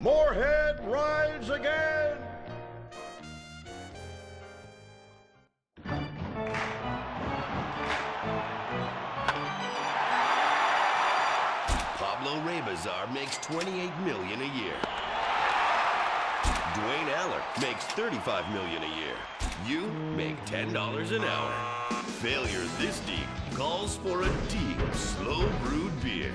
Moorhead rides again! Pablo Rebazar makes $28 million a year. Dwayne Aller makes $35 million a year. You make $10 an hour. Failure this deep calls for a deep, slow-brewed beer.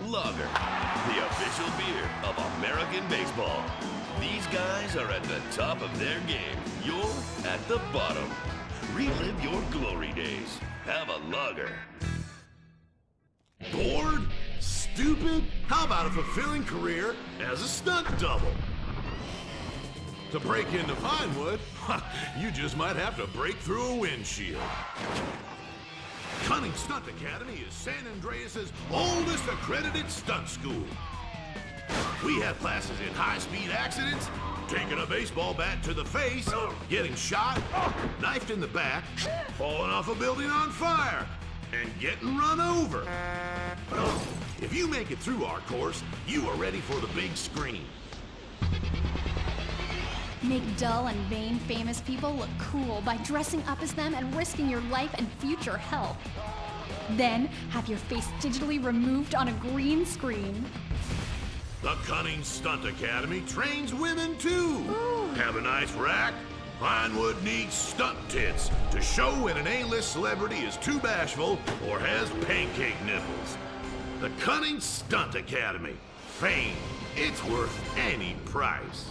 Lager, the official beer of American baseball. These guys are at the top of their game. You're at the bottom. Relive your glory days. Have a lager. Bored? Stupid? How about a fulfilling career as a stunt double? To break into Pinewood, you just might have to break through a windshield. Cunning Stunt Academy is San Andreas' oldest accredited stunt school. We have classes in high-speed accidents, taking a baseball bat to the face, getting shot, knifed in the back, falling off a building on fire, and getting run over. If you make it through our course, you are ready for the big screen. Make dull and vain famous people look cool by dressing up as them and risking your life and future health. Then have your face digitally removed on a green screen. The Cunning Stunt Academy trains women too. Ooh. Have a nice rack? Pinewood needs stunt tits to show when an A-list celebrity is too bashful or has pancake nipples. The Cunning Stunt Academy. Fame. It's worth any price.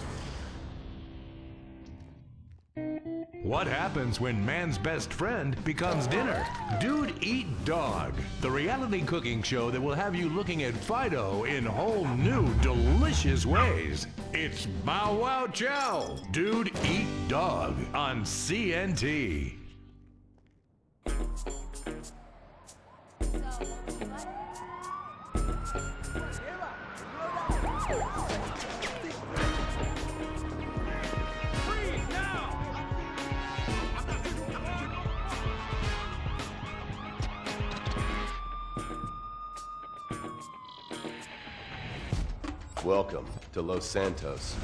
What happens when man's best friend becomes dinner? Dude Eat Dog, the reality cooking show that will have you looking at Fido in whole new, delicious ways. It's Bow Wow Chow, Dude Eat Dog on CNT. Welcome to Los Santos,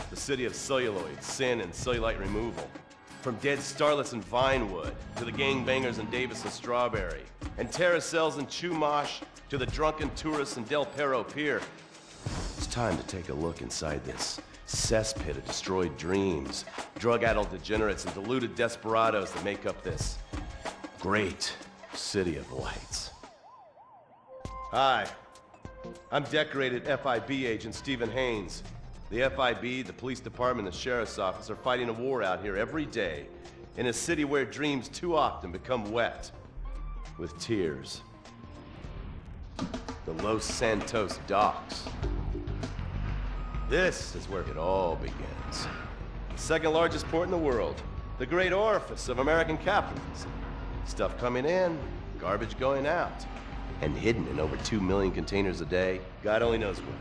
the city of celluloid, sin, and cellulite removal. From dead starlets in Vinewood, to the gangbangers in Davis and Strawberry, and terracels in Chumash, to the drunken tourists in Del Perro Pier. It's time to take a look inside this cesspit of destroyed dreams, drug-addled degenerates, and deluded desperados that make up this great city of lights. Hi. I'm decorated FIB agent Stephen Haynes. The FIB, the police department, and the sheriff's office are fighting a war out here every day in a city where dreams too often become wet with tears. The Los Santos docks. This is where it all begins. The second largest port in the world, the great orifice of American capitalism. Stuff coming in, garbage going out. And hidden in over 2 million containers a day, God only knows what.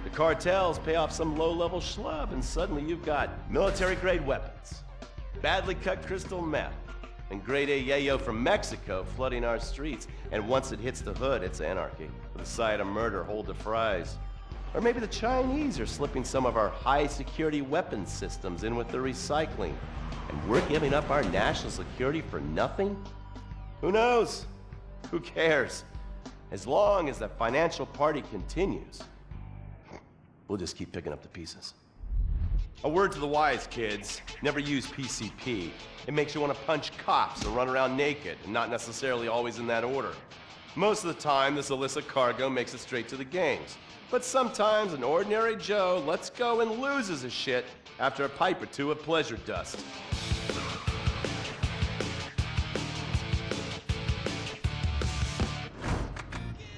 The cartels pay off some low-level schlub, and suddenly you've got military-grade weapons, badly cut crystal meth, and grade A yayo from Mexico flooding our streets. And once it hits the hood, it's anarchy, with a side of murder hold to fries. Or maybe the Chinese are slipping some of our high-security weapons systems in with the recycling, and we're giving up our national security for nothing? Who knows? Who cares? As long as the financial party continues, we'll just keep picking up the pieces. A word to the wise, kids. Never use PCP. It makes you want to punch cops or run around naked, and not necessarily always in that order. Most of the time, this illicit cargo makes it straight to the gangs. But sometimes an ordinary Joe lets go and loses his shit after a pipe or two of pleasure dust.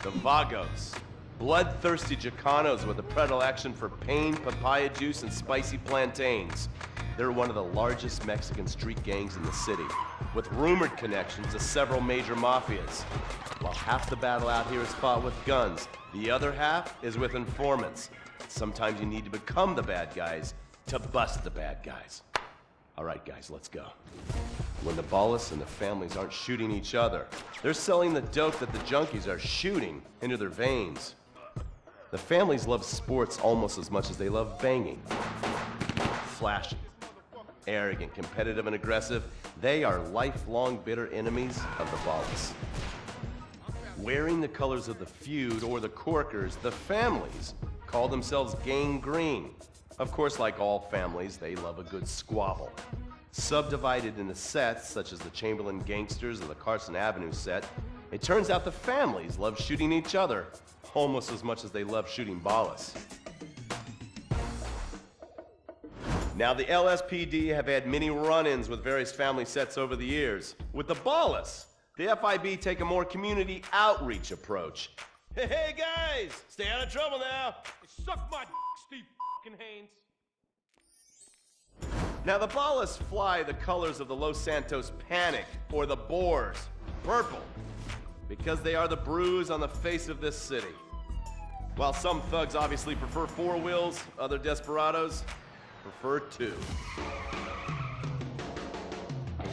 The Vagos, bloodthirsty Chicanos with a predilection for pain, papaya juice, and spicy plantains. They're one of the largest Mexican street gangs in the city, with rumored connections to several major mafias. While half the battle out here is fought with guns, the other half is with informants. Sometimes you need to become the bad guys to bust the bad guys. All right, guys, let's go. When the Ballas and the families aren't shooting each other, they're selling the dope that the junkies are shooting into their veins. The families love sports almost as much as they love banging. Flashy, arrogant, competitive, and aggressive, they are lifelong bitter enemies of the Ballas. Wearing the colors of the feud or the Corkers, the families call themselves Gang Green. Of course, like all families, they love a good squabble. Subdivided into sets, such as the Chamberlain Gangsters or the Carson Avenue set, it turns out the families love shooting each other almost as much as they love shooting Ballas. Now, the LSPD have had many run-ins with various family sets over the years. With the Ballas, the FIB take a more community outreach approach. Hey guys, stay out of trouble now. Suck my Steve fucking Haynes. Now, the Ballas fly the colors of the Los Santos Panic, or the Boers, purple, because they are the bruise on the face of this city. While some thugs obviously prefer four wheels, other desperados prefer two.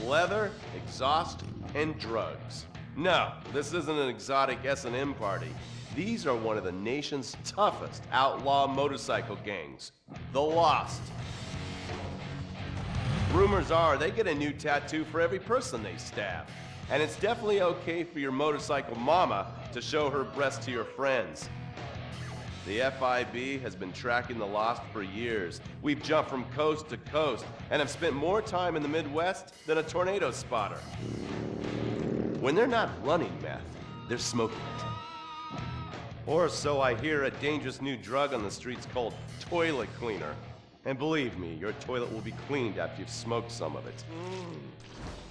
Leather, exhaust, and drugs. No, this isn't an exotic S&M party. These are one of the nation's toughest outlaw motorcycle gangs, the Lost. Rumors are they get a new tattoo for every person they stab. And it's definitely okay for your motorcycle mama to show her breast to your friends. The FIB has been tracking the Lost for years. We've jumped from coast to coast and have spent more time in the Midwest than a tornado spotter. When they're not running meth, they're smoking it. Or so I hear, a dangerous new drug on the streets called toilet cleaner. And believe me, your toilet will be cleaned after you've smoked some of it.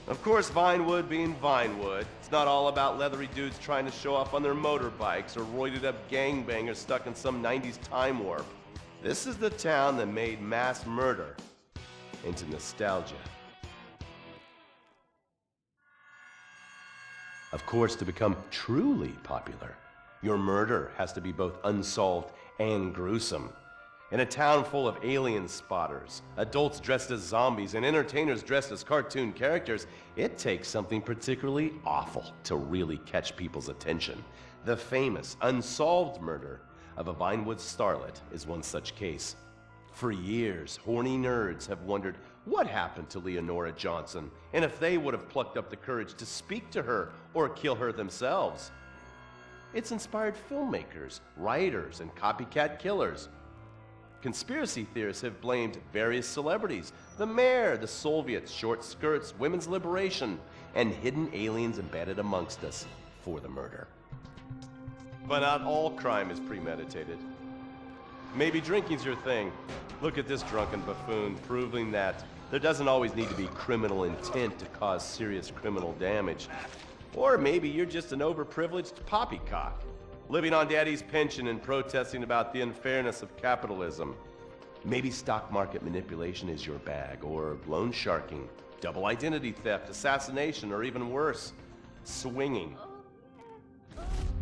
Of course, Vinewood being Vinewood, it's not all about leathery dudes trying to show off on their motorbikes or roided up gangbangers stuck in some 90s time warp. This is the town that made mass murder into nostalgia. Of course, to become truly popular, your murder has to be both unsolved and gruesome. In a town full of alien spotters, adults dressed as zombies, and entertainers dressed as cartoon characters, it takes something particularly awful to really catch people's attention. The famous, unsolved murder of a Vinewood starlet is one such case. For years, horny nerds have wondered what happened to Leonora Johnson, and if they would have plucked up the courage to speak to her or kill her themselves. It's inspired filmmakers, writers, and copycat killers. Conspiracy theorists have blamed various celebrities, the mayor, the Soviets, short skirts, women's liberation, and hidden aliens embedded amongst us for the murder. But not all crime is premeditated. Maybe drinking's your thing. Look at this drunken buffoon, proving that there doesn't always need to be criminal intent to cause serious criminal damage. Or maybe you're just an overprivileged poppycock, living on daddy's pension and protesting about the unfairness of capitalism. Maybe stock market manipulation is your bag, or loan sharking, double identity theft, assassination, or even worse, swinging.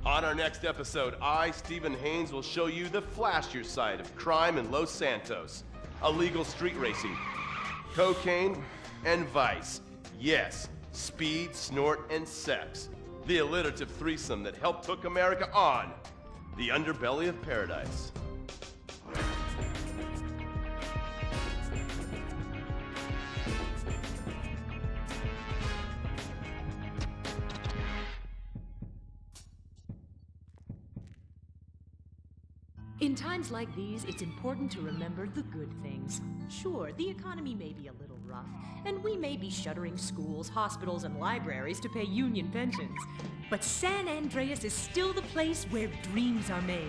On our next episode, I, Stephen Haynes, will show you the flashier side of crime in Los Santos. Illegal street racing, cocaine, and vice. Yes, speed, snort, and sex. The alliterative threesome that helped hook America on the underbelly of paradise. In times like these, it's important to remember the good things. Sure, the economy may be a little rough, and we may be shuttering schools, hospitals, and libraries to pay union pensions. But San Andreas is still the place where dreams are made.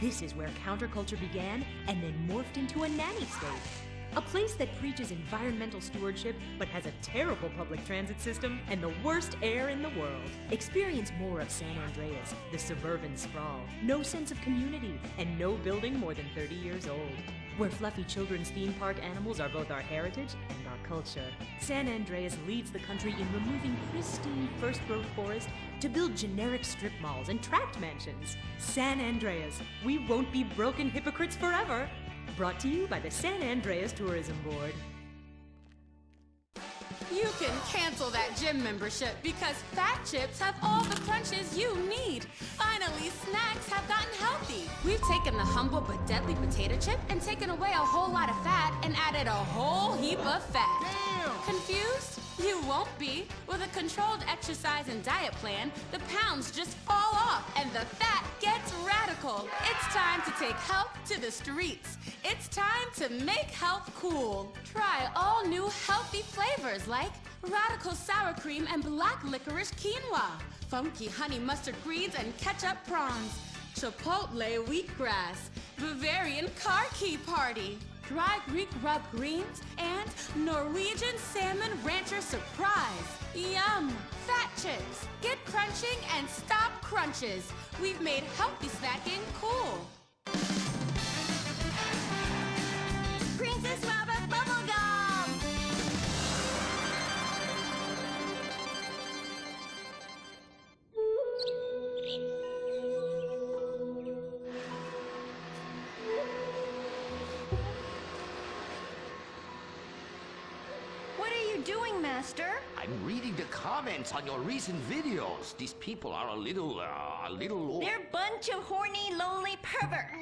This is where counterculture began and then morphed into a nanny state. A place that preaches environmental stewardship but has a terrible public transit system and the worst air in the world. Experience more of San Andreas, the suburban sprawl, no sense of community, and no building more than 30 years old. Where fluffy children's theme park animals are both our heritage and our culture. San Andreas leads the country in removing pristine first-growth forest to build generic strip malls and tract mansions. San Andreas, we won't be broken hypocrites forever. Brought to you by the San Andreas Tourism Board. You can cancel that gym membership because Fat Chips have all the crunches you need. Finally, snacks have gotten healthy. We've taken the humble but deadly potato chip and taken away a whole lot of fat and added a whole heap of fat. Damn! Confused? You won't be. With a controlled exercise and diet plan, the pounds just fall off and the fat gets radical. It's time to take health to the streets. It's time to make health cool. Try all new healthy flavors like radical sour cream and black licorice quinoa, funky honey mustard greens and ketchup prawns, chipotle wheatgrass, Bavarian car key party, dry Greek rub greens, and Norwegian salmon rancher surprise. Yum! Fat Chips. Get crunching and stop crunches. We've made healthy snacking cool. Princess Rabbit bubblegum! What are you doing, Master? I'm reading the comments on your recent videos. These people are a little. They're a bunch of horny, lonely perverts.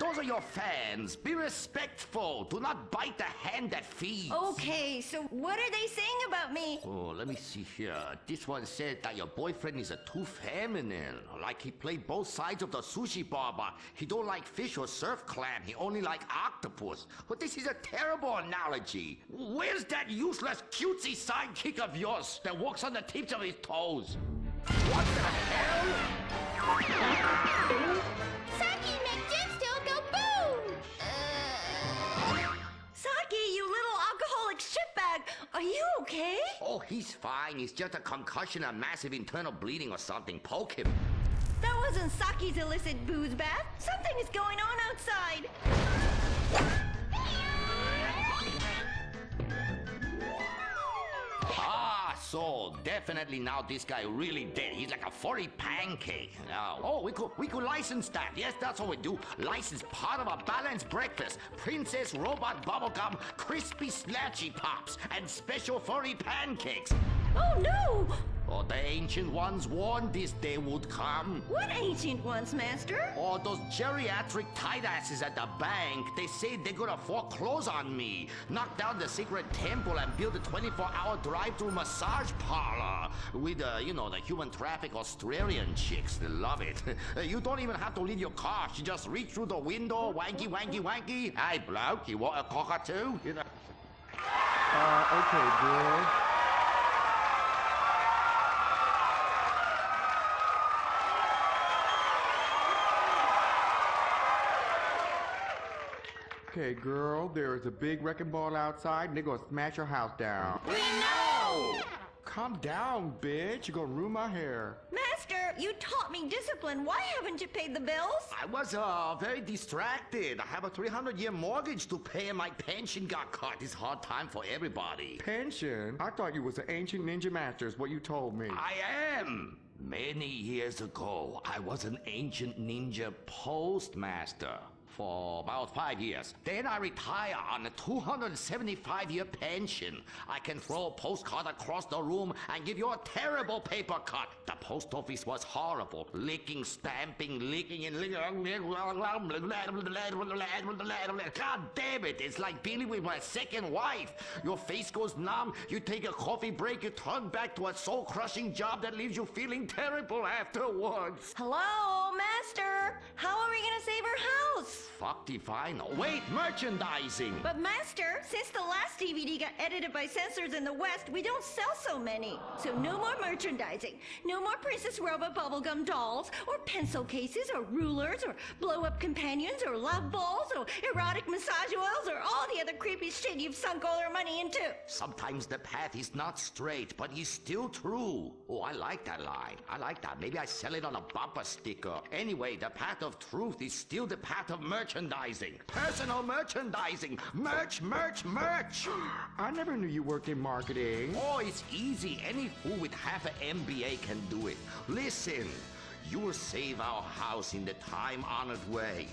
Those are your fans. Be respectful. Do not bite the hand that feeds. Okay, so what are they saying about me? Oh, let me see here. This one said that your boyfriend is too feminine. Like he played both sides of the sushi bar, but he don't like fish or surf clam. He only like octopus. But this is a terrible analogy. Where's that useless cutesy sidekick of yours that walks on the tips of his toes? What the hell? Saki make Jim still go boom! Saki, you little alcoholic shitbag, are you okay? Oh, he's fine. It's just a concussion and massive internal bleeding or something. Poke him. That wasn't Saki's illicit booze bath. Something is going on outside. Ah, so definitely now this guy really dead. He's like a furry pancake. Now, oh, we could license that. Yes, that's what we do. License part of a balanced breakfast. Princess Robot Bubblegum, Crispy Snatchy Pops, and special furry pancakes. Oh no! Oh, the ancient ones warned this day would come. What ancient ones, Master? Oh, those geriatric tight asses at the bank, they say they're gonna foreclose on me, knock down the secret temple and build a 24-hour drive-through massage parlor with, the human traffic Australian chicks. They love it. You don't even have to leave your car. You just reach through the window, wanky, wanky, wanky. Hey, bloke, you want a cockatoo? Okay, girl. Okay, girl, there is a big wrecking ball outside and they're gonna smash your house down. We know! Calm down, bitch. You're gonna ruin my hair. Master, you taught me discipline. Why haven't you paid the bills? I was very distracted. I have a 300-year mortgage to pay and my pension got cut. It's a hard time for everybody. Pension? I thought you was an ancient ninja master is what you told me. I am. Many years ago, I was an ancient ninja postmaster for about 5 years. Then I retire on a 275-year pension. I can throw a postcard across the room and give you a terrible paper cut. The post office was horrible. Licking, stamping, licking, and licking. God damn it, it's like dealing with my second wife. Your face goes numb, you take a coffee break, you turn back to a soul-crushing job that leaves you feeling terrible afterwards. Hello, Master. How are we gonna save our house? Fuck define. Wait, merchandising. But Master, since the last DVD got edited by censors in the West, we don't sell so many. So no more merchandising. No more Princess Robot bubblegum dolls, or pencil cases, or rulers, or blow-up companions, or love balls, or erotic massage oils, or all the other creepy shit you've sunk all our money into. Sometimes the path is not straight, but is still true. Oh, I like that line. I like that. Maybe I sell it on a bumper sticker. Anyway, the path of truth is still the path of merchandising. Personal merchandising. Merch, merch, merch. I never knew you worked in marketing. Oh, it's easy. Any fool with half an MBA can do it. Listen, you will save our house in the time-honored way.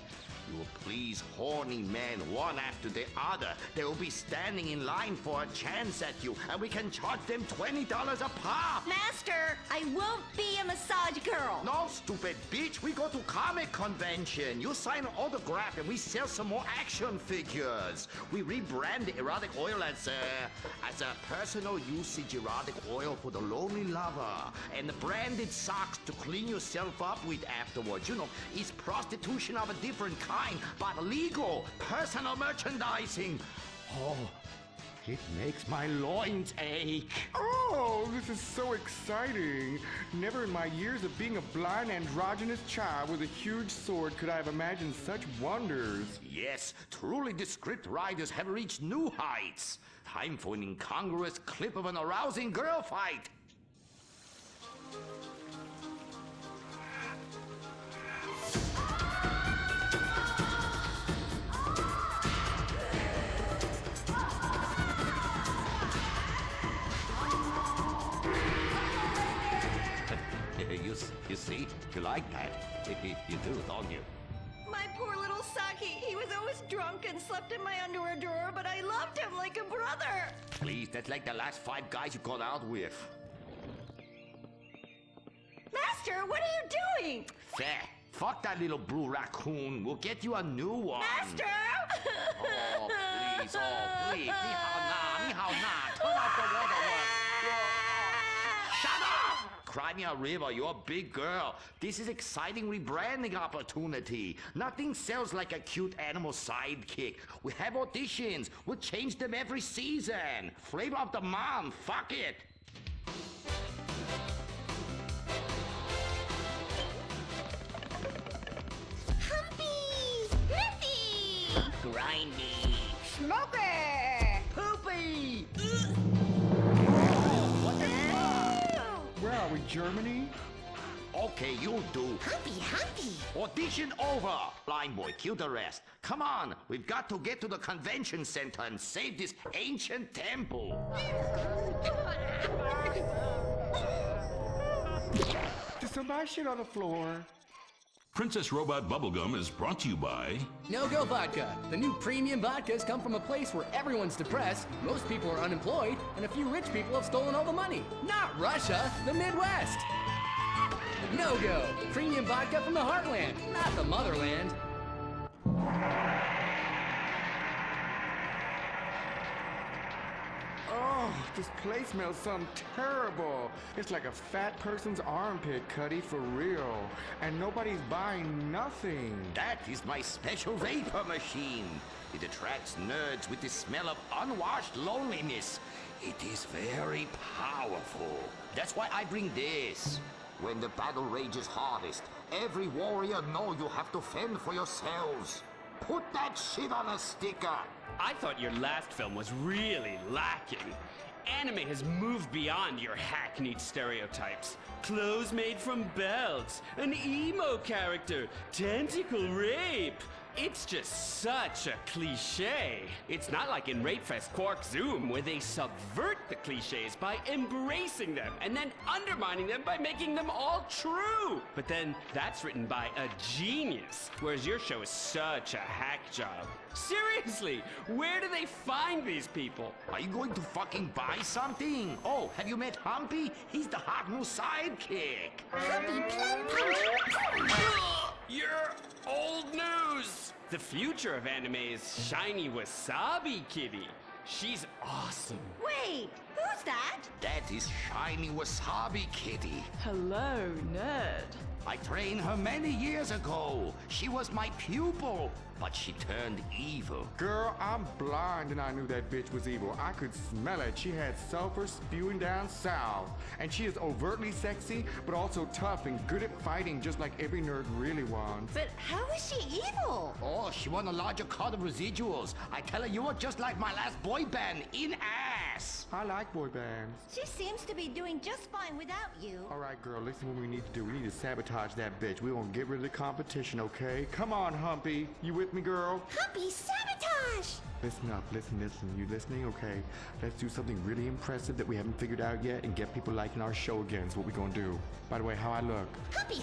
You will please horny men one after the other. They will be standing in line for a chance at you, and we can charge them $20 a pop. Master, I won't be a massage girl. No, stupid bitch. We go to comic convention. You sign an autograph, and we sell some more action figures. We rebrand the erotic oil as a personal usage erotic oil for the lonely lover, and the branded socks to clean yourself up with afterwards. You know, it's prostitution of a different kind, but legal. Personal merchandising. Oh, it makes my loins ache. Oh, this is so exciting. Never in my years of being a blind androgynous child with a huge sword could I have imagined such wonders. Yes, truly the script writers have reached new heights. Time for an incongruous clip of an arousing girl fight. You see? You like that? You do, don't you? My poor little Saki. He was always drunk and slept in my underwear drawer, but I loved him like a brother. Please, that's like the last 5 guys you've gone out with. Master, what are you doing? Fair. Fuck that little blue raccoon. We'll get you a new one. Master! Oh, please. Oh, please. Ni hao na. Ni hao na. Turn off the waterworks. Shut up! Cry me a river. You're a big girl. This is exciting rebranding opportunity. Nothing sells like a cute animal sidekick. We have auditions. We'll change them every season. Flavor of the month. Fuck it. Grindy. Smoky! Poopy! Where are we, Germany? Okay, you'll do. Humpy! Audition over. Blind boy, cue the rest. Come on, we've got to get to the convention center and save this ancient temple. There's some bad shit on the floor. Princess Robot Bubblegum is brought to you by... No-Go Vodka. The new premium vodkas come from a place where everyone's depressed, most people are unemployed, and a few rich people have stolen all the money. Not Russia, the Midwest. No-Go. Premium vodka from the heartland, not the motherland. Oh, this place smells something terrible. It's like a fat person's armpit, Cuddy, for real. And nobody's buying nothing. That is my special vapor machine. It attracts nerds with the smell of unwashed loneliness. It is very powerful. That's why I bring this. When the battle rages hardest, every warrior know you have to fend for yourselves. Put that shit on a sticker. I thought your last film was really lacking. Anime has moved beyond your hackneyed stereotypes. Clothes made from belts, an emo character, tentacle rape. It's just such a cliche. It's not like in Rape Fest Quark Zoom, where they subvert the cliches by embracing them and then undermining them by making them all true. But then that's written by a genius, whereas your show is such a hack job. Seriously, where do they find these people? Are you going to fucking buy something? Oh, have you met Humpy? He's the hot new sidekick. You're old news! The future of anime is Shiny Wasabi Kitty. She's awesome. Wait, who's that? That is Shiny Wasabi Kitty. Hello, nerd. I trained her many years ago. She was my pupil, but she turned evil. Girl, I'm blind and I knew that bitch was evil. I could smell it. She had sulfur spewing down south. And she is overtly sexy, but also tough and good at fighting, just like every nerd really wants. But how is she evil? Oh, she won a larger cut of residuals. I tell her you were just like my last boy band, in ass. I like boy bands. She seems to be doing just fine without you. All right, girl, listen what we need to do. We need to sabotage that bitch. We won't get rid of the competition, okay? Come on, Humpy. You with me, girl? Humpy, sabotage! Listen up, listen. You listening? Okay. Let's do something really impressive that we haven't figured out yet and get people liking our show again. Is what we're gonna do. By the way, how I look? Humpy!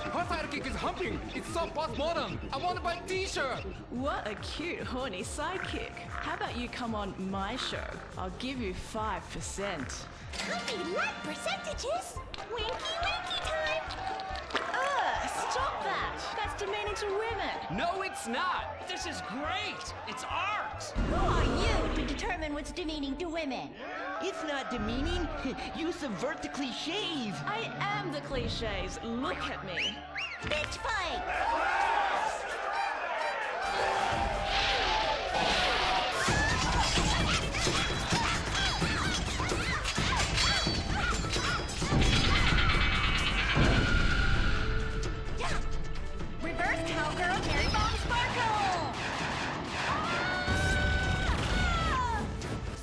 Her sidekick is humping. It's so postmodern. I want to buy a t-shirt. What a cute, horny sidekick. How about you come on my show? I'll give you 5%. Puppy like percentages. Winky winky time. Stop that. That's demeaning to women. No, it's not. This is great. It's art. Who are you to determine what's demeaning to women? It's not demeaning. You subvert the cliches. I am the cliches. Look at me. Bitch fight! Reverse cowgirl, cherry bomb sparkle!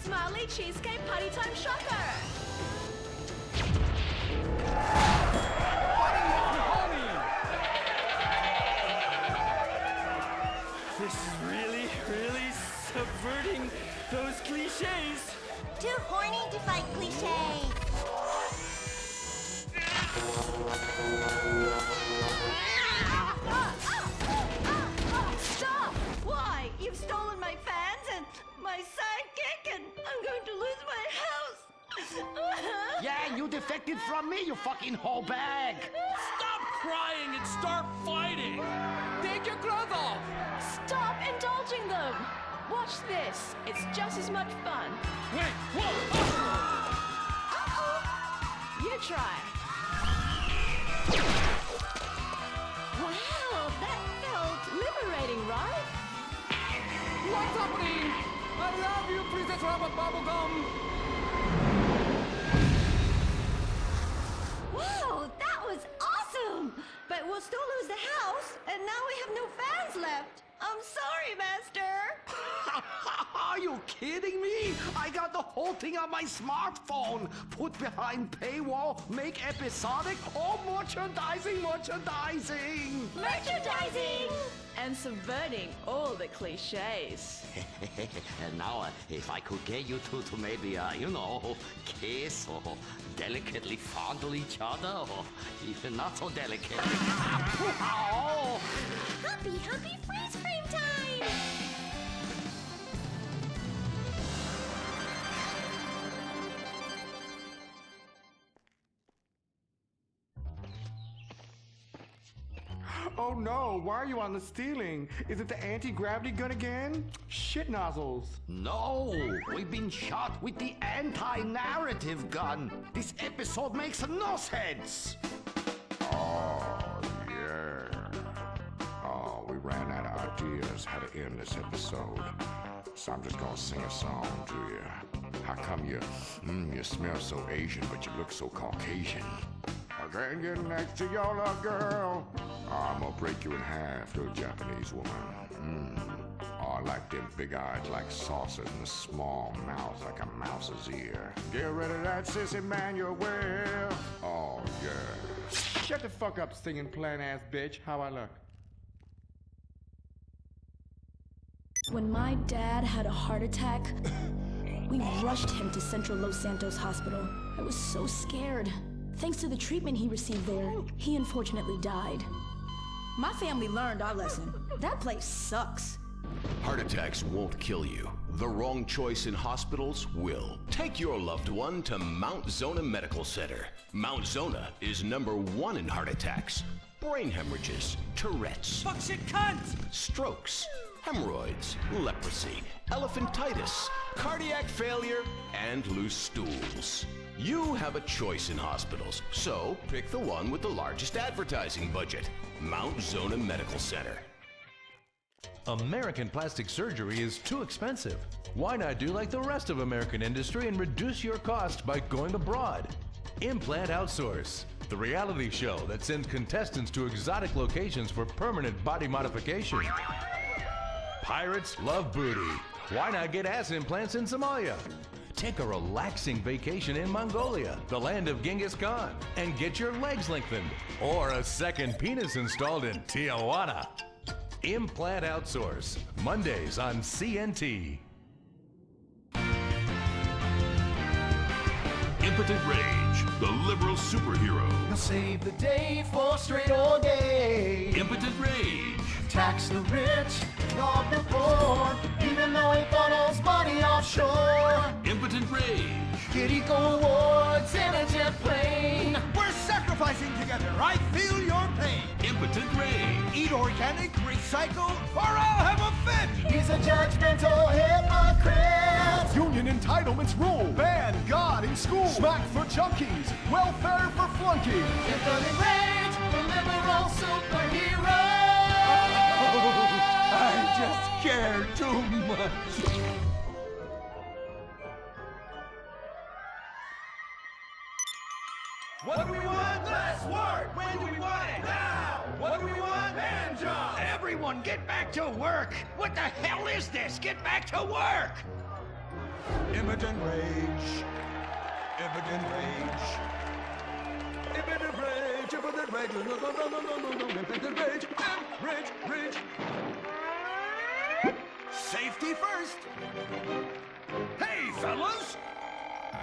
Smiley cheesecake party time shocker. This is really, really subverting those cliches. Too horny to fight cliches. Stop! Why? You've stolen my fans and my sidekick, and I'm going to lose my house. Yeah, you defected from me, you fucking whole bag. Stop crying and start fighting! Take your clothes off. Stop indulging them. Watch this. It's just as much fun. Wait, whoa! You try. Wow, that felt liberating, right? What's happening? I love you, Princess Robot Bubblegum. Wow, that was awesome! But we'll still lose the house, and now we have no fans left. I'm sorry, Master. Are you kidding me? I got the whole thing on my smartphone. Put behind paywall, make episodic, all merchandising. Merchandising! And subverting all the cliches. And now, if I could get you two to maybe, kiss or delicately fondle each other, or even not so delicate. Oh. Happy freeze frame time! Oh no, why are you on the ceiling? Is it the anti-gravity gun again? Shit nozzles. No, we've been shot with the anti-narrative gun. This episode makes no sense. Oh, yeah. Oh, we ran out of ideas how to end this episode. So I'm just gonna sing a song to you. How come you smell so Asian, but you look so Caucasian? I can't get next to your little girl. I'm gonna break you in half, little Japanese woman. Oh, I like them big eyes like saucers and a small mouth like a mouse's ear. Get rid of that sissy Manuel. Oh, yeah. Shut the fuck up, singing plant-ass bitch. How I look? When my dad had a heart attack, we rushed him to Central Los Santos Hospital. I was so scared. Thanks to the treatment he received there, he unfortunately died. My family learned our lesson. That place sucks. Heart attacks won't kill you. The wrong choice in hospitals will. Take your loved one to Mount Zona Medical Center. Mount Zona is #1 in heart attacks, brain hemorrhages, Tourette's, Fuck shit cunt! strokes, hemorrhoids, leprosy, elephantitis, cardiac failure, and loose stools. You have a choice in hospitals, so pick the one with the largest advertising budget. Mount Zona Medical Center. American plastic surgery is too expensive. Why not do like the rest of American industry and reduce your cost by going abroad? Implant Outsource, the reality show that sends contestants to exotic locations for permanent body modification. Pirates love booty. Why not get ass implants in Somalia? Take a relaxing vacation in Mongolia, the land of Genghis Khan, and get your legs lengthened. Or a second penis installed in Tijuana. Implant Outsource, Mondays on CNT. Impotent Rage. Rage, the liberal superhero. He'll save the day for straight or gay. Impotent Rage. Tax the rich, rob the poor, even though he funnels money offshore. Impotent Rage. Kid Eco Awards in a jet plane. We're sacrificing together. I feel your pain. Impotent Rage. Eat organic, recycle, or I'll have a fit. He's a judgmental hypocrite. Union entitlements rule. Ban God in school. Smack for junkies. Welfare for flunkies. Impotent Rage, the liberal superhero. I just care too much. What do we want? Less work. When do we want it? Now. What do we want? Man job. Everyone, get back to work! What the hell is this? Get back to work! Impotent Rage. Impotent Rage. Impotent Rage. Impotent Rage. No. Impotent Rage. Rage. Safety first. Hey, fellas.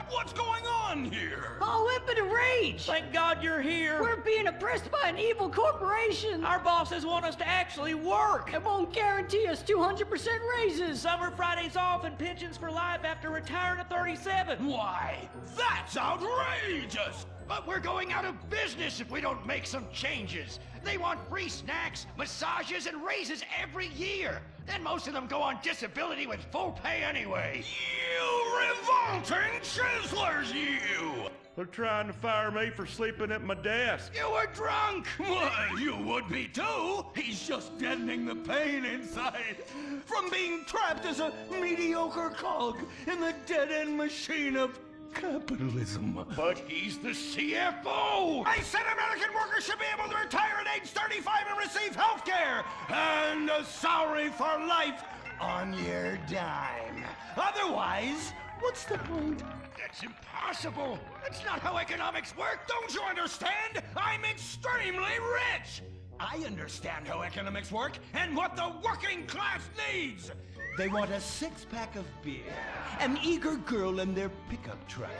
What's going on here? Oh, Impotent Rage! Thank God you're here. We're being oppressed by an evil corporation. Our bosses want us to actually work. It won't guarantee us 200% raises. Summer Fridays off and pensions for life after retiring at 37. Why? That's outrageous! But we're going out of business if we don't make some changes. They want free snacks, massages, and raises every year. Then most of them go on disability with full pay anyway. You revolting chiselers, you! They're trying to fire me for sleeping at my desk. You were drunk! Well, you would be too. He's just deadening the pain inside from being trapped as a mediocre cog in the dead-end machine of capitalism. But he's the CFO! I said American workers should be able to retire at age 35 and receive health care and a salary for life on your dime. Otherwise, what's the point? That's impossible. That's not how economics work. Don't you understand? I'm extremely rich. I understand how economics work and what the working class needs. They want a six-pack of beer, an eager girl in their pickup truck,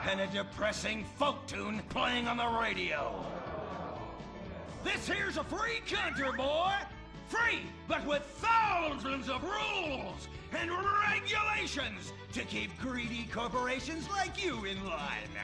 and a depressing folk tune playing on the radio. This here's a free country, boy. Free, but with thousands of rules and regulations to keep greedy corporations like you in line.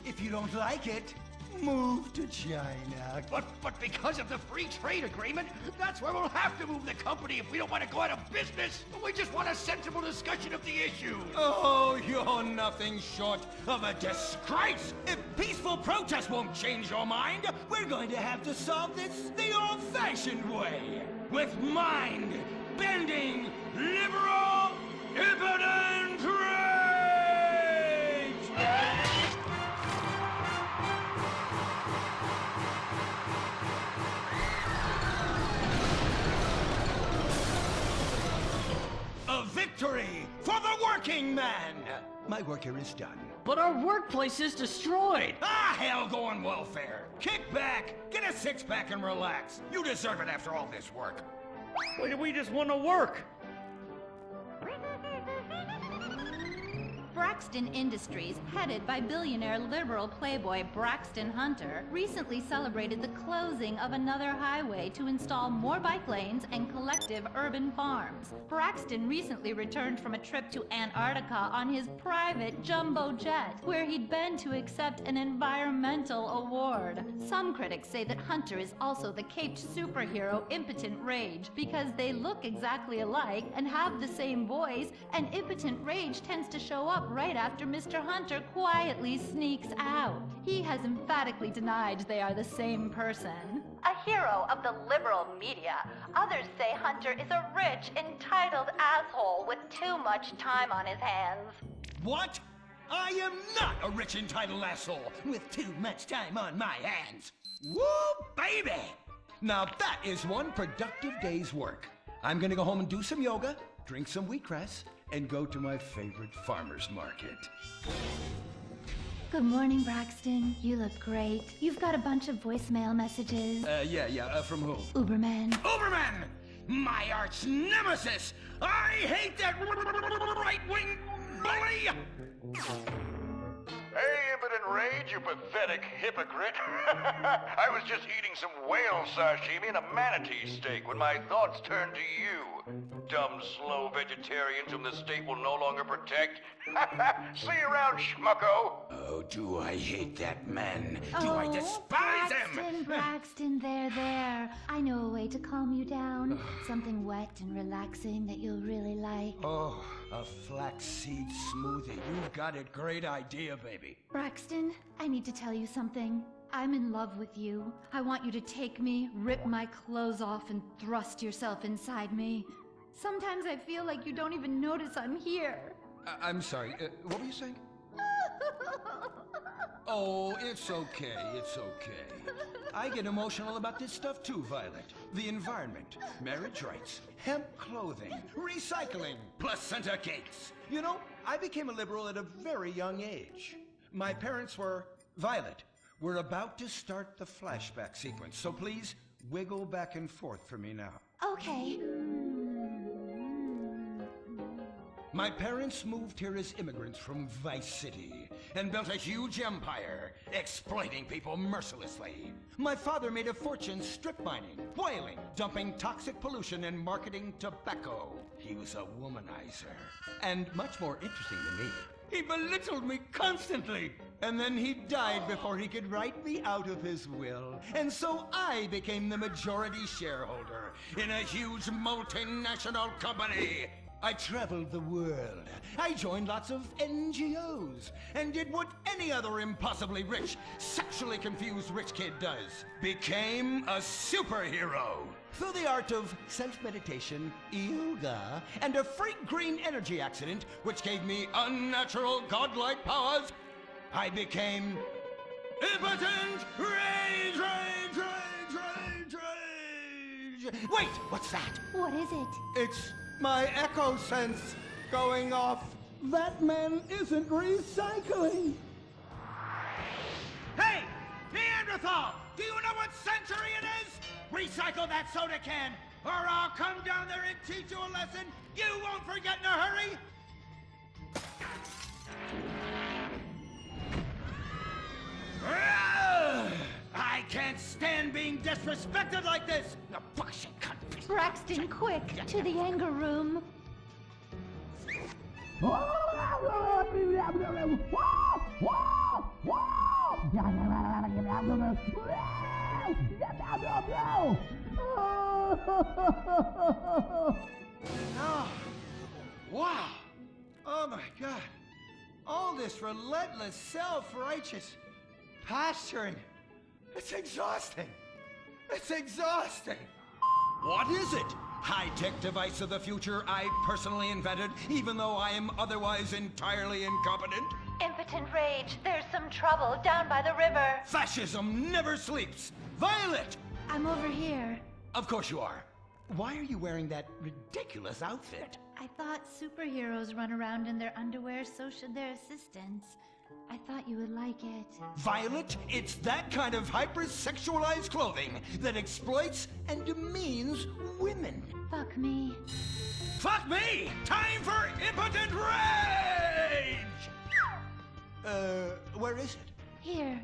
If you don't like it, move to China. But because of the free trade agreement, that's where we'll have to move the company if we don't want to go out of business. We just want a sensible discussion of the issue. Oh, you're nothing short of a disgrace. If peaceful protest won't change your mind, we're going to have to solve this the old-fashioned way. With mind-bending, liberal, impotent rage! A victory for the working man! My work here is done. But our workplace is destroyed. Ah, hell, go on welfare. Kick back, get a six-pack and relax. You deserve it after all this work. We just want to work. Braxton Industries, headed by billionaire liberal playboy Braxton Hunter, recently celebrated the closing of another highway to install more bike lanes and collective urban farms. Braxton recently returned from a trip to Antarctica on his private jumbo jet, where he'd been to accept an environmental award. Some critics say that Hunter is also the caped superhero Impotent Rage, because they look exactly alike and have the same voice, and Impotent Rage tends to show up right after Mr. Hunter quietly sneaks out. He has emphatically denied they are the same person. A hero of the liberal media, others say Hunter is a rich, entitled asshole with too much time on his hands. What? I am not a rich, entitled asshole with too much time on my hands. Woo, baby! Now that is one productive day's work. I'm gonna go home and do some yoga, drink some wheatgrass, and go to my favorite farmer's market. Good morning, Braxton. You look great. You've got a bunch of voicemail messages. From who? Uberman. Uberman! My arch nemesis! I hate that right-wing bully! Hey, Impotent Rage, you pathetic hypocrite. I was just eating some whale sashimi and a manatee steak when my thoughts turned to you. Dumb, slow vegetarians whom the state will no longer protect. See you around, schmucko. Oh, do I hate that man. Do I despise him. Braxton, there. I know a way to calm you down. Something wet and relaxing that you'll really like. Oh, a flaxseed smoothie. You've got it. Great idea, baby. Braxton, I need to tell you something. I'm in love with you. I want you to take me, rip my clothes off, and thrust yourself inside me. Sometimes I feel like you don't even notice I'm here. I'm sorry. What were you saying? Oh, it's okay. It's okay. I get emotional about this stuff too, Violet. The environment, marriage rights, hemp clothing, recycling, placenta cakes. You know, I became a liberal at a very young age. My parents were... Violet, we're about to start the flashback sequence, so please wiggle back and forth for me now. Okay. My parents moved here as immigrants from Vice City and built a huge empire, exploiting people mercilessly. My father made a fortune strip mining, whaling, dumping toxic pollution, and marketing tobacco. He was a womanizer. And much more interesting than me, he belittled me constantly. And then he died before he could write me out of his will. And so I became the majority shareholder in a huge multinational company. I traveled the world. I joined lots of NGOs and did what any other impossibly rich, sexually confused rich kid does. Became a superhero. Through the art of self-meditation, yoga, and a freak green energy accident, which gave me unnatural godlike powers, I became impotent rage. Wait, what's that? What is it? It's my echo sense going off. That man isn't recycling. Hey, Neanderthal! Do you know what century it is? Recycle that soda can, or I'll come down there and teach you a lesson you won't forget in a hurry. I can't stand being disrespected like this! No bullshit, cunt. Braxton, quick! To the anger room! Oh, wow! Oh my God! All this relentless, self-righteous posturing. It's exhausting. It's exhausting. What is it? High-tech device of the future I personally invented, even though I am otherwise entirely incompetent? Impotent rage, there's some trouble down by the river. Fascism never sleeps. Violet! I'm over here. Of course you are. Why are you wearing that ridiculous outfit? I thought superheroes run around in their underwear, so should their assistants. I thought you would like it. Violet, it's that kind of hypersexualized clothing that exploits and demeans women. Fuck me. Fuck me! Time for impotent rage! Where is it? Here.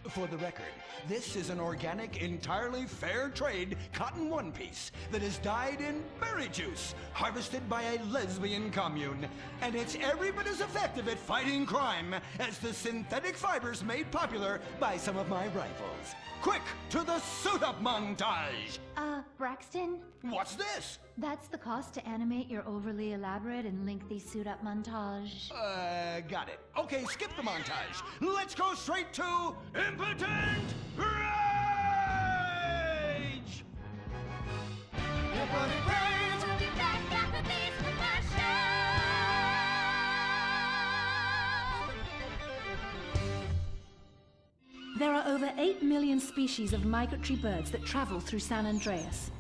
For the record, this is an organic, entirely fair trade cotton one piece that is dyed in berry juice, harvested by a lesbian commune. And it's every bit as effective at fighting crime as the synthetic fibers made popular by some of my rivals. Quick, to the suit-up montage! Braxton? What's this? That's the cost to animate your overly elaborate and lengthy suit-up montage. Got it. Okay, skip the montage. Let's go straight to Impotent Rage! Impotent Rage! We'll be back after these commercials. There are over 8 million species of migratory birds that travel through San Andreas.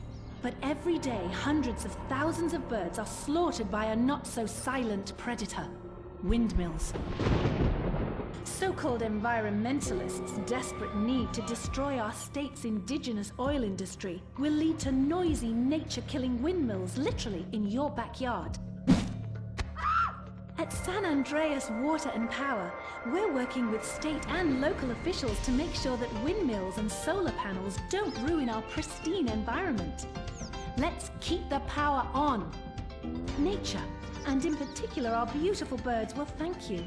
But every day, hundreds of thousands of birds are slaughtered by a not-so-silent predator: windmills. So-called environmentalists' desperate need to destroy our state's indigenous oil industry will lead to noisy, nature-killing windmills literally in your backyard. At San Andreas Water and Power, we're working with state and local officials to make sure that windmills and solar panels don't ruin our pristine environment. Let's keep the power on. Nature, and in particular our beautiful birds, will thank you.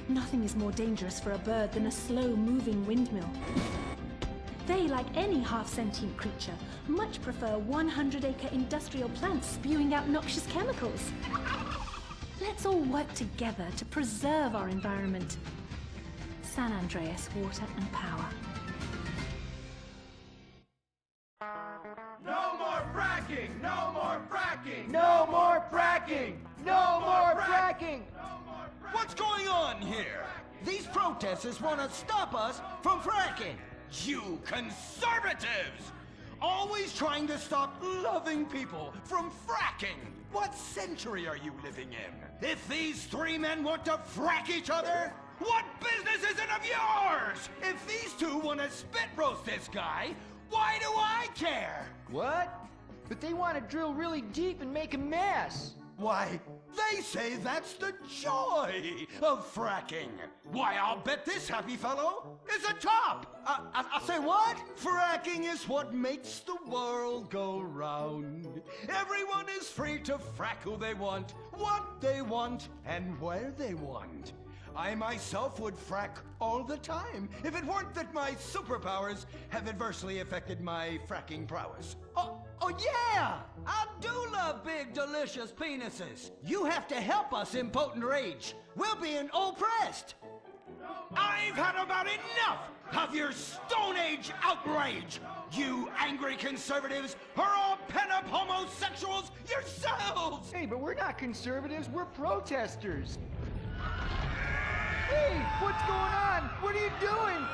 Nothing is more dangerous for a bird than a slow-moving windmill. They, like any half-sentient creature, much prefer 100-acre industrial plants spewing out noxious chemicals. Let's all work together to preserve our environment. San Andreas Water and Power. No more fracking! No more fracking! No more fracking! No more fracking! What's going on here? These protesters want to stop us from fracking. You conservatives! Always trying to stop loving people from fracking. What century are you living in? If these three men want to frack each other, what business is it of yours? If these two want to spit roast this guy, why do I care? What? But they want to drill really deep and make a mess. Why, they say that's the joy of fracking. Why, I'll bet this happy fellow is a top. I say what? Fracking is what makes the world go round. Everyone is free to frack who they want, what they want, and where they want. I myself would frack all the time if it weren't that my superpowers have adversely affected my fracking prowess. Oh yeah! I do love big, delicious penises. You have to help us, impotent rage. We're being oppressed. I've had about enough of your Stone Age outrage! You angry conservatives are all pent-up homosexuals yourselves! Hey, but we're not conservatives, we're protesters. Hey, what's going on? What are you doing?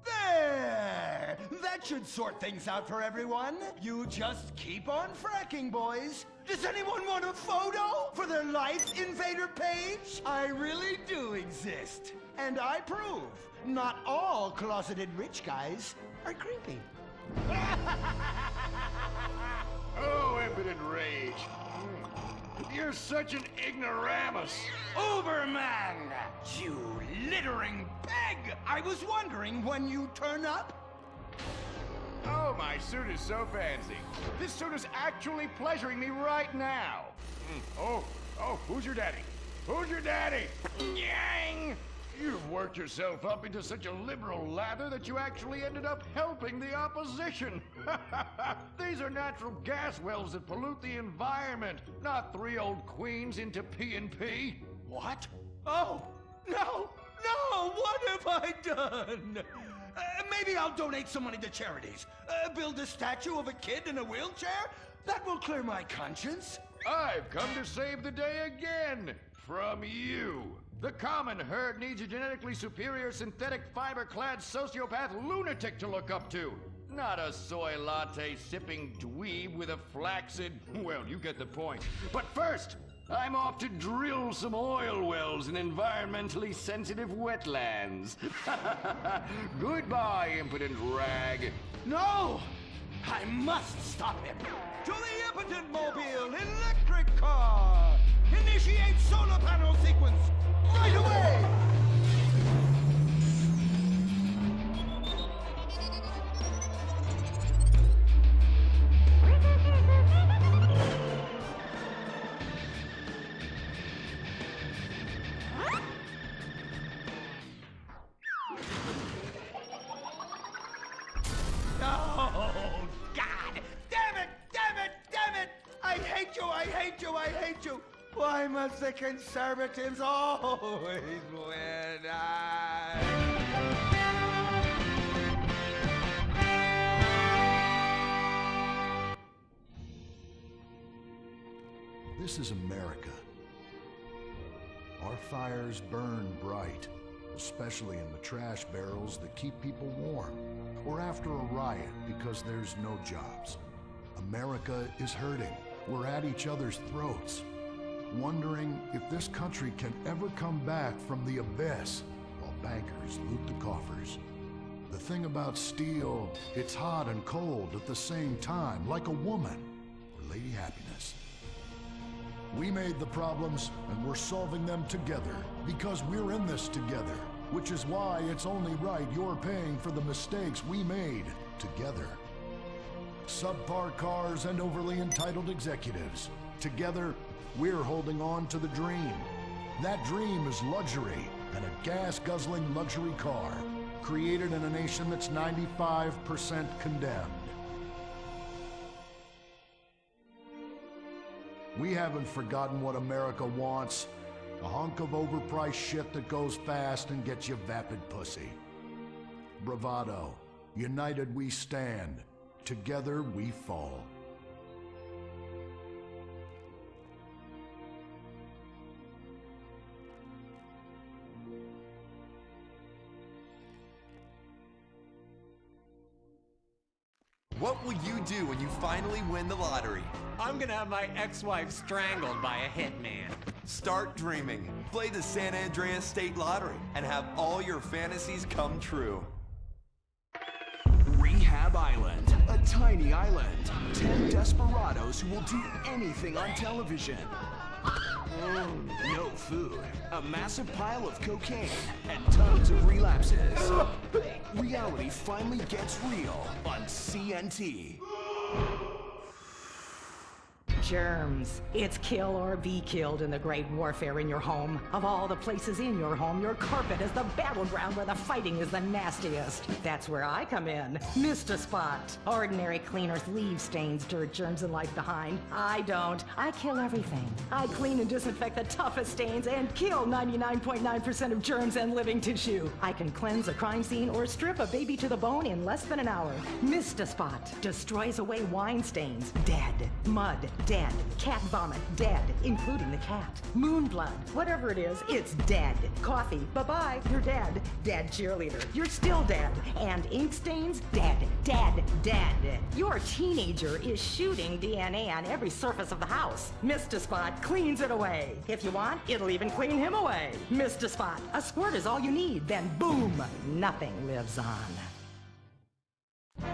There! That should sort things out for everyone. You just keep on fracking, boys. Does anyone want a photo for their Life Invader page? I really do exist. And I prove not all closeted rich guys are creepy. Oh, impotent rage. You're such an ignoramus. Uberman! You littering pig! I was wondering when you turn up. Oh, my suit is so fancy. This suit is actually pleasuring me right now. Oh, who's your daddy? Who's your daddy? Yang! You've worked yourself up into such a liberal lather that you actually ended up helping the opposition. These are natural gas wells that pollute the environment, not three old queens into P&P. What? Oh, no, what have I done? Maybe I'll donate some money to charities. Build a statue of a kid in a wheelchair? That will clear my conscience. I've come to save the day again. From you. The common herd needs a genetically superior synthetic fiber-clad sociopath lunatic to look up to. Not a soy latte sipping dweeb with a flaccid... Well, you get the point. But first, I'm off to drill some oil wells in environmentally sensitive wetlands. Goodbye, impotent rag. No! I must stop him. To the impotent mobile electric car! Initiate solar panel sequence! Right away! Oh, God! Damn it! I hate you! Why must the conservatives always win? This is America. Our fires burn bright, especially in the trash barrels that keep people warm, or after a riot because there's no jobs. America is hurting. We're at each other's throats, wondering if this country can ever come back from the abyss while bankers loot the coffers. The thing about steel, it's hot and cold at the same time, like a woman. Lady Happiness. We made the problems, and we're solving them together, because we're in this together, which is why it's only right you're paying for the mistakes we made together. Subpar cars and overly entitled executives. Together, we're holding on to the dream. That dream is luxury, and a gas-guzzling luxury car, created in a nation that's 95% condemned. We haven't forgotten what America wants. A hunk of overpriced shit that goes fast and gets you vapid pussy. Bravado. United we stand. Together we fall. What will you do when you finally win the lottery? I'm gonna have my ex-wife strangled by a hitman. Start dreaming. Play the San Andreas State Lottery and have all your fantasies come true. Rehab Island, a tiny island. 10 desperados who will do anything on television. No food, a massive pile of cocaine, and tons of relapses. Reality finally gets real on CNT. Germs. It's kill or be killed in the great warfare in your home. Of all the places in your home, your carpet is the battleground where the fighting is the nastiest. That's where I come in. Mr. Spot. Ordinary cleaners leave stains, dirt, germs, and life behind. I don't. I kill everything. I clean and disinfect the toughest stains and kill 99.9% of germs and living tissue. I can cleanse a crime scene or strip a baby to the bone in less than an hour. Mr. Spot destroys away wine stains. Dead. Mud. Dead. Cat vomit, dead, including the cat. Moon blood, whatever it is, it's dead. Coffee, bye-bye, you're dead. Dead cheerleader, you're still dead. And ink stains, dead, dead, dead. Your teenager is shooting DNA on every surface of the house. Mr. Spot cleans it away. If you want, it'll even clean him away. Mr. Spot, a squirt is all you need, then boom, nothing lives on.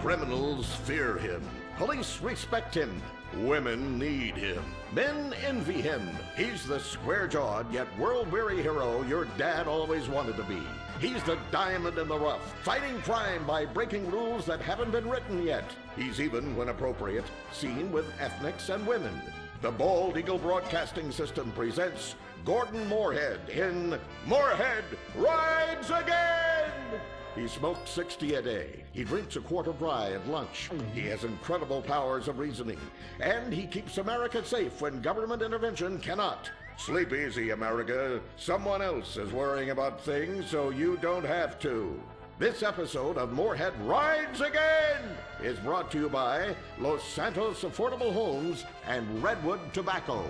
Criminals fear him. Police respect him. Women need him. Men envy him. He's the square-jawed yet world-weary hero your dad always wanted to be. He's the diamond in the rough, fighting crime by breaking rules that haven't been written yet. He's even, when appropriate, seen with ethnics and women. The Bald Eagle Broadcasting System presents Gordon Moorhead in Moorhead Rides Again! He smokes 60 a day. He drinks a quart of rye at lunch. He has incredible powers of reasoning. And he keeps America safe when government intervention cannot. Sleep easy, America. Someone else is worrying about things so you don't have to. This episode of Moorhead Rides Again is brought to you by Los Santos Affordable Homes and Redwood Tobacco.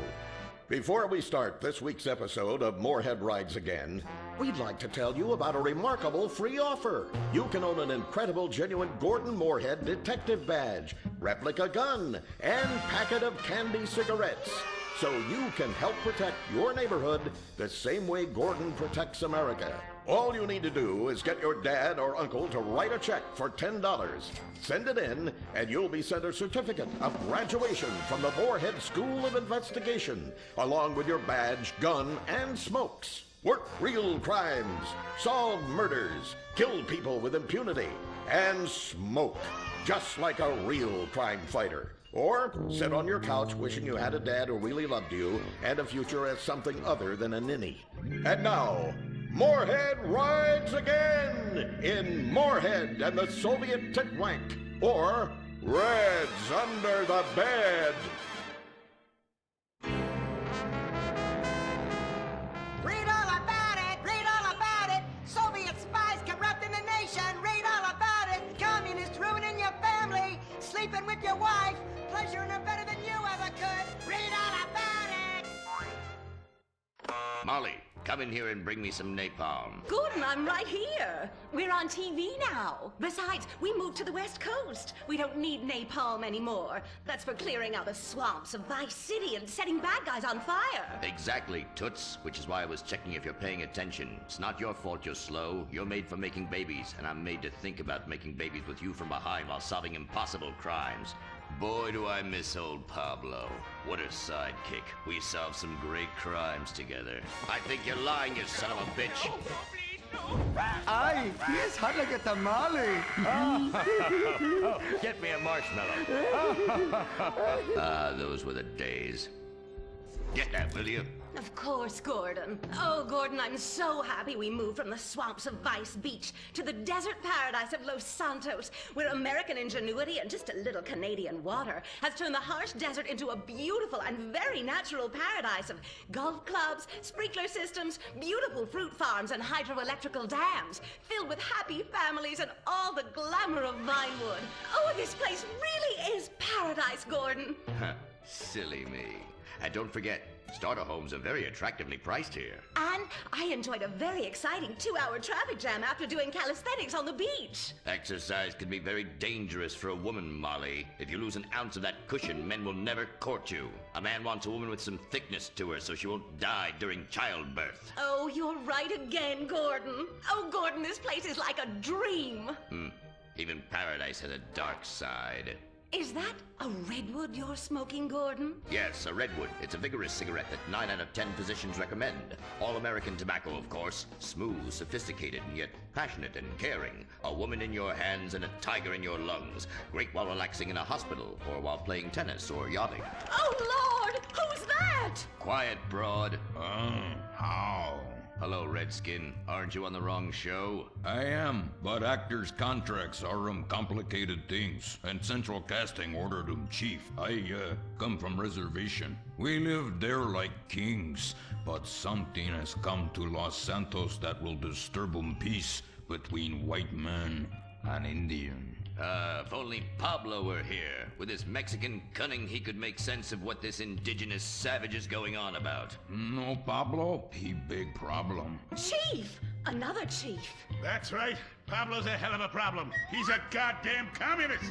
Before we start this week's episode of Moorhead Rides Again, we'd like to tell you about a remarkable free offer. You can own an incredible, genuine Gordon Moorhead detective badge, replica gun, and packet of candy cigarettes, so you can help protect your neighborhood the same way Gordon protects America. All you need to do is get your dad or uncle to write a check for $10. Send it in, and you'll be sent a certificate of graduation from the Moorhead School of Investigation, along with your badge, gun, and smokes. Work real crimes, solve murders, kill people with impunity, and smoke, just like a real crime fighter. Or sit on your couch wishing you had a dad who really loved you and a future as something other than a ninny. And now, Moorhead Rides Again in Moorhead and the Soviet Titwank, or Reds Under the Bed. Read all about it! Read all about it! Soviet spies corrupting the nation! Read all about it! Communists ruining your family! Sleeping with your wife! Pleasuring her better than you ever could! Read all about it! Molly, come in here and bring me some napalm. Gordon, I'm right here. We're on TV now. Besides, we moved to the West Coast. We don't need napalm anymore. That's for clearing out the swamps of Vice City and setting bad guys on fire. Exactly, Toots, which is why I was checking if you're paying attention. It's not your fault you're slow. You're made for making babies, and I'm made to think about making babies with you from behind while solving impossible crimes. Boy, do I miss old Pablo. What a sidekick. We solved some great crimes together. I think you're lying, you son of a bitch. Ay, he is hot like a tamale. Get me a marshmallow. Ah, those were the days. Get that, will you? Of course, Gordon. Oh, Gordon, I'm so happy we moved from the swamps of Vice Beach to the desert paradise of Los Santos, where American ingenuity and just a little Canadian water has turned the harsh desert into a beautiful and very natural paradise of golf clubs, sprinkler systems, beautiful fruit farms, and hydroelectrical dams, filled with happy families and all the glamour of Vinewood. Oh, this place really is paradise, Gordon. Silly me. And don't forget, starter homes are very attractively priced here. And I enjoyed a very exciting 2-hour traffic jam after doing calisthenics on the beach. Exercise can be very dangerous for a woman, Molly. If you lose an ounce of that cushion, men will never court you. A man wants a woman with some thickness to her so she won't die during childbirth. Oh, you're right again, Gordon. Oh, Gordon, this place is like a dream. Even paradise has a dark side. Is that a redwood you're smoking, Gordon? Yes, a redwood. It's a vigorous cigarette that 9 out of 10 physicians recommend. All-American tobacco, of course. Smooth, sophisticated, and yet passionate and caring. A woman in your hands and a tiger in your lungs. Great while relaxing in a hospital, or while playing tennis or yachting. Oh, Lord! Who's that? Quiet, broad. How? Hello, Redskin. Aren't you on the wrong show? I am, but actors' contracts are complicated things, and Central Casting ordered cheap. I come from reservation. We live there like kings, but something has come to Los Santos that will disturb peace between white man and Indian. If only Pablo were here. With his Mexican cunning, he could make sense of what this indigenous savage is going on about. No, Pablo, he big problem. Chief! Another chief. That's right. Pablo's a hell of a problem. He's a goddamn communist.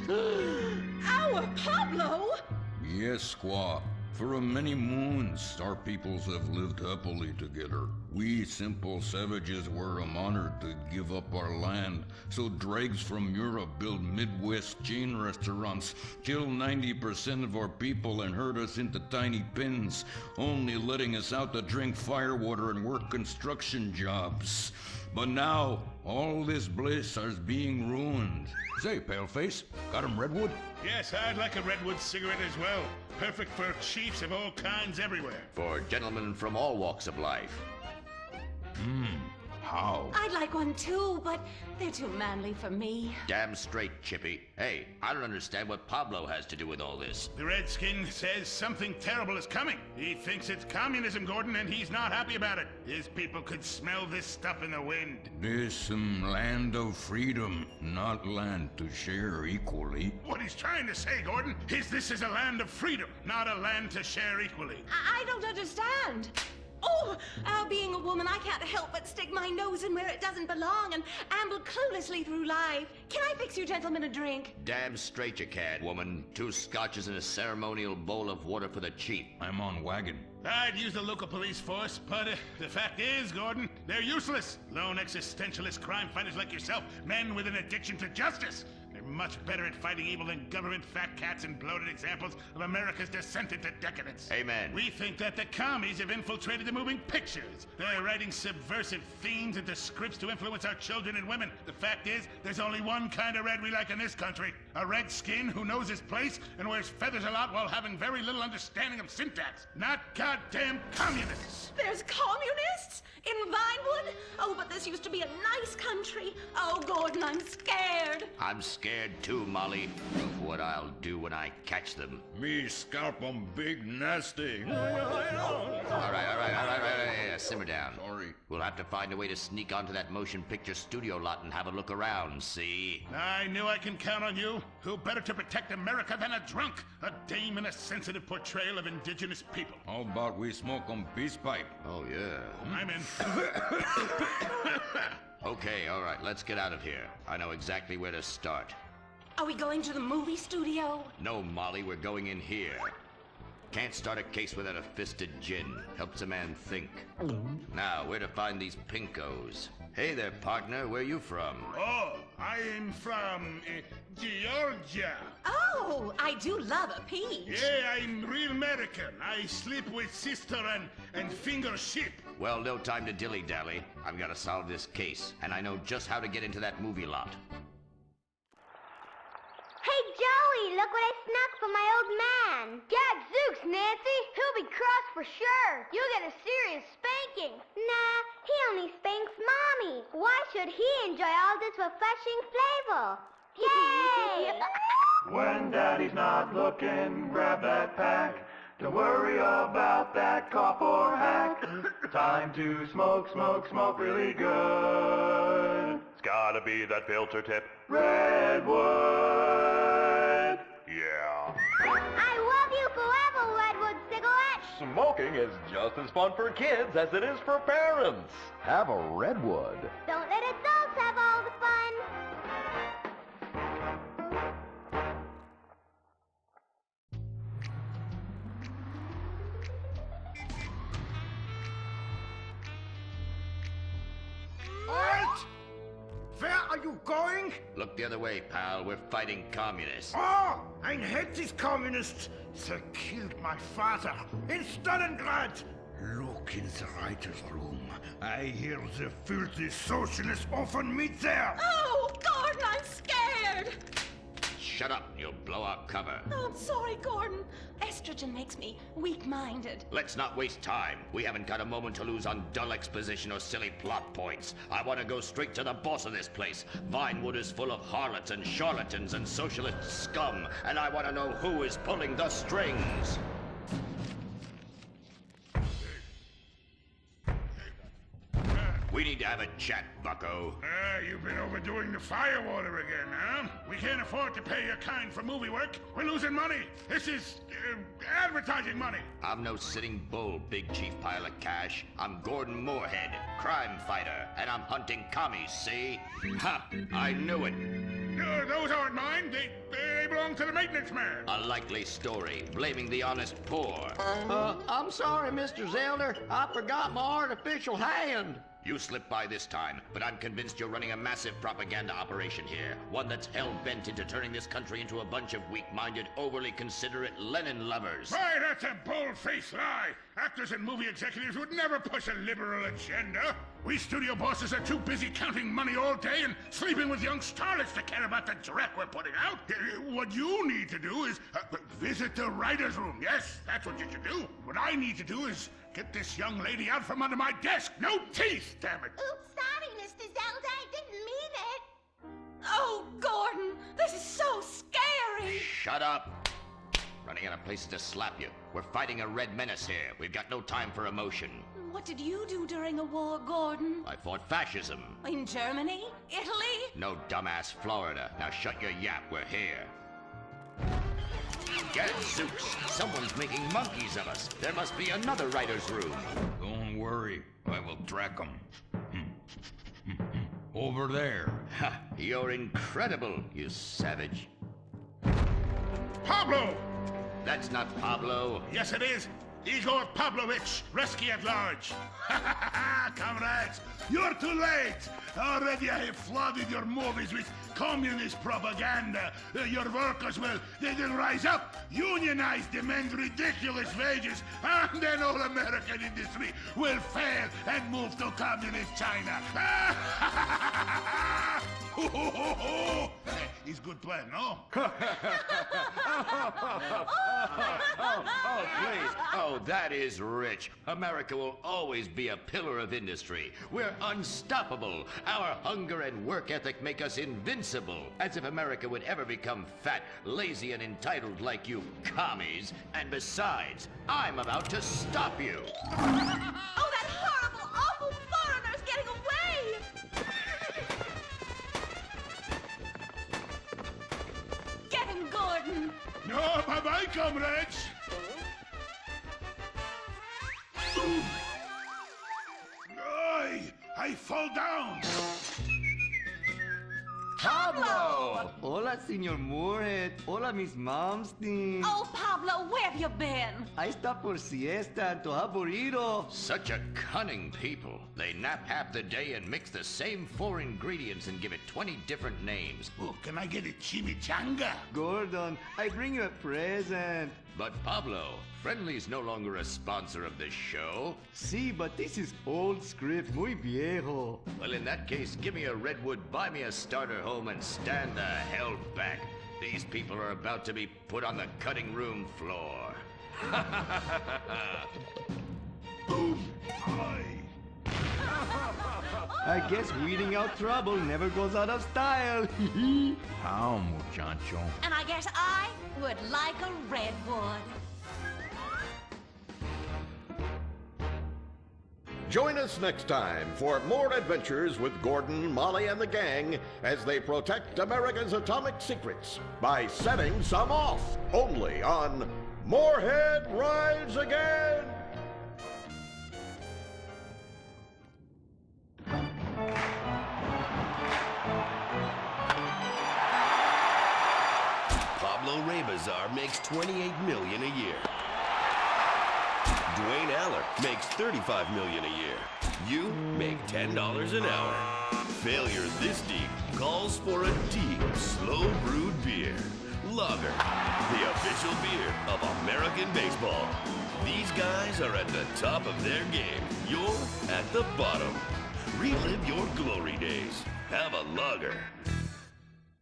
Our Pablo? Yes, squaw. For many moons, our peoples have lived happily together. We simple savages were honored to give up our land, so dregs from Europe build Midwest chain restaurants, kill 90% of our people and herd us into tiny pens, only letting us out to drink firewater and work construction jobs. But now, all this bliss is being ruined. Say, Paleface, got him redwood? Yes, I'd like a redwood cigarette as well. Perfect for chiefs of all kinds everywhere. For gentlemen from all walks of life. How? I'd like one too, but they're too manly for me. Damn straight, Chippy. Hey, I don't understand what Pablo has to do with all this. The Redskin says something terrible is coming. He thinks it's communism, Gordon, and he's not happy about it. His people could smell this stuff in the wind. This land of freedom, not land to share equally. What he's trying to say, Gordon, is this is a land of freedom, not a land to share equally. I don't understand. Oh, being a woman, I can't help but stick my nose in where it doesn't belong and amble cluelessly through life. Can I fix you gentlemen a drink? Damn straight you can, woman. 2 scotches and a ceremonial bowl of water for the chief. I'm on wagon. I'd use the local police force, but the fact is, Gordon, they're useless. Lone existentialist crime fighters like yourself, men with an addiction to justice. They're much better at fighting evil than government fat cats and bloated examples of America's descent into decadence. Amen. We think that the commies have infiltrated the moving pictures. They're writing subversive themes into scripts to influence our children and women. The fact is, there's only one kind of red we like in this country. A red skin who knows his place and wears feathers a lot while having very little understanding of syntax. Not goddamn communists. There's communists? In Vinewood? Oh, but this used to be a nice country. Oh, Gordon, I'm scared. I'm scared too, Molly, of what I'll do when I catch them. Me scalp 'em big nasty. All right, simmer down. Sorry. We'll have to find a way to sneak onto that motion picture studio lot and have a look around, see? I knew I can count on you. Who better to protect America than a drunk? A dame in a sensitive portrayal of indigenous people. How about we smoke 'em peace pipe? Oh, yeah. I'm in. Okay, all right, let's get out of here. I know exactly where to start. Are we going to the movie studio? No, Molly, we're going in here. Can't start a case without a fisted gin. Helps a man think. Now, where to find these pinkos? Hey there, partner. Where you from? Oh, I am from Georgia. Oh, I do love a peach. Yeah, I'm real American. I sleep with sister and finger ship. Well, no time to dilly-dally. I've got to solve this case, and I know just how to get into that movie lot. Hey, Joey, look what I snuck from my old man. Gadzooks, Nancy. He'll be cross for sure. You'll get a serious spanking. Nah, he only spanks Mommy. Why should he enjoy all this refreshing flavor? Yay! When Daddy's not looking, grab that pack. Don't worry about that cough or hack. Time to smoke, smoke, smoke really good. It's gotta be that filter tip. Redwood. Yeah. I love you forever, Redwood cigarette. Smoking is just as fun for kids as it is for parents. Have a Redwood. Don't let adults have all the fun. Halt! Where are you going? Look the other way, pal. We're fighting communists. Oh, I hate these communists. They killed my father in Stalingrad. Look in the writer's room. I hear the filthy socialists often meet there. Oh, Gordon, I'm scared. Shut up, you'll blow our cover. Oh, I'm sorry, Gordon. Estrogen makes me weak-minded. Let's not waste time. We haven't got a moment to lose on dull exposition or silly plot points. I want to go straight to the boss of this place. Vinewood is full of harlots and charlatans and socialist scum, and I want to know who is pulling the strings. We need to have a chat, bucko. You've been overdoing the firewater again, huh? We can't afford to pay your kind for movie work. We're losing money. This is advertising money. I'm no sitting bull, big chief pile of cash. I'm Gordon Moorhead, crime fighter, and I'm hunting commies, see? Ha! I knew it. Those aren't mine. They belong to the maintenance man. A likely story, blaming the honest poor. I'm sorry, Mr. Zelder. I forgot my artificial hand. You slipped by this time, but I'm convinced you're running a massive propaganda operation here. One that's hell-bent into turning this country into a bunch of weak-minded, overly considerate Lenin lovers. Why, that's a bull-faced lie. Actors and movie executives would never push a liberal agenda. We studio bosses are too busy counting money all day and sleeping with young starlets to care about the dreck we're putting out. What you need to do is visit the writer's room. Yes, that's what you should do. What I need to do is get this young lady out from under my desk. No teeth, damn it. Oops, sorry, Mr. Zelda. I didn't mean it. Oh, Gordon, this is so scary. Shut up. Running out of places to slap you. We're fighting a red menace here. We've got no time for emotion. What did you do during a war, Gordon? I fought fascism. In Germany? Italy? No, dumbass, Florida. Now shut your yap. We're here. Gadzooks! Someone's making monkeys of us. There must be another writer's room. Don't worry. I will track them. Over there. Ha! You're incredible, you savage. Pablo! That's not Pablo. Yes, it is. Igor Pavlovich, rescue at large. Comrades, you're too late. Already I have flooded your movies with communist propaganda. Your workers they'll rise up, unionize, demand ridiculous wages, and then all American industry will fail and move to communist China. It's a good plan, no? Oh, please. Oh, that is rich. America will always be a pillar of industry. We're unstoppable. Our hunger and work ethic make us invincible. As if America would ever become fat, lazy, and entitled like you commies. And besides, I'm about to stop you. Oh, that horrible, awful foreigner's getting away! Get him, Gordon! No, bye-bye, comrades! I fall down! Pablo! Hola, Senor Moorhead. Hola, Miss Momstein. Oh, Pablo, where have you been? I stopped for siesta to have burrito. Such a cunning people. They nap half the day and mix the same 4 ingredients and give it 20 different names. Oh, can I get a chimichanga? Gordon, I bring you a present. But Pablo, Friendly's no longer a sponsor of this show. Sí, but this is old script, muy viejo. Well, in that case, give me a redwood, buy me a starter home, and stand the hell back. These people are about to be put on the cutting room floor. Boom! I guess weeding out trouble never goes out of style. How, muchacho? And I guess I would like a redwood. Join us next time for more adventures with Gordon, Molly, and the gang as they protect America's atomic secrets by setting some off. Only on Moorhead Rides Again! Pablo Rebazar makes $28 million a year. Dwayne Aller makes $35 million a year. You make $10 an hour. Failure this deep calls for a deep, slow brewed beer. Lager, the official beer of American baseball. These guys are at the top of their game. You're at the bottom. Relive your glory days. Have a lager.